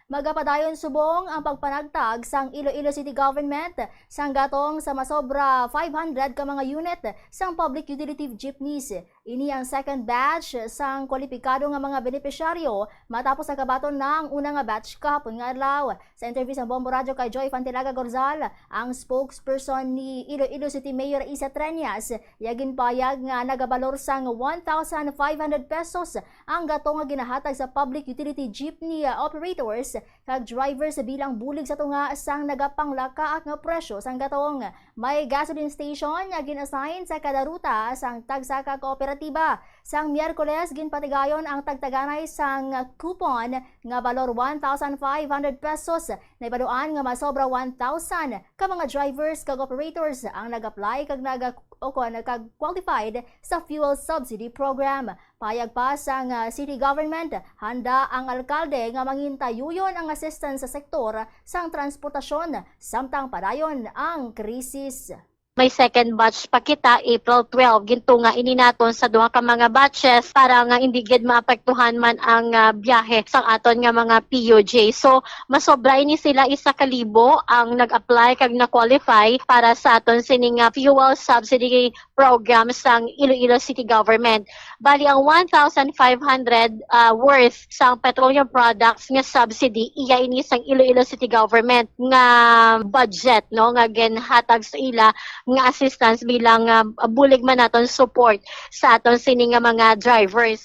Magapadayon subong ang pagpanagtag sang Iloilo City Government sang gatong sa masobra 500 ka mga unit sang public utility jeepneys. Ini ang second batch sang kwalipikado nga mga benepisyaryo matapos nakabaton na ang unang batch kahapon nga adlaw. Sa interview sa Bombo Radio kay Joy Fantilaga Gorzal, ang spokesperson ni Iloilo City Mayor Isa Treñas, yagin payag nga nagabalor sang 1,500 pesos ang gatong nga ginahatag sa public utility jeepney operators kag drivers bilang bulig sa tunga sang nagapanglaka at nga presyo sang gatong. May gasoline station nga gin-assign sa kada ruta sang tagsa ka kooperatiba. Sang Miyerkules ginpatigayon ang tagtaganay sang coupon nga balor 1,500 pesos na ibaduan nga masobra 1,000 ka mga drivers kag operators ang nag-apply kag nag-qualified sa fuel subsidy program. Payag pa sang city government, handa ang alkalde nga mangintayuyon ang assistance sa sektor sang transportasyon samtang padayon ang krisis. May second batch pa kita April 12 ginto nga ini naton sa duha ka mga batches para nga hindi gid maapektuhan man ang biyahe sang aton nga mga PUJ. So masobra ini sila 1,000 ang nag-apply kag na-qualify para sa aton sining fuel subsidy program sang Iloilo City Government. Bali ang 1,500 worth sang petroleum products nga subsidy iya ini sang Iloilo City Government nga budget no nga ginhatag sa ila nga assistance bilang bulig man naton support sa aton sini nga mga drivers.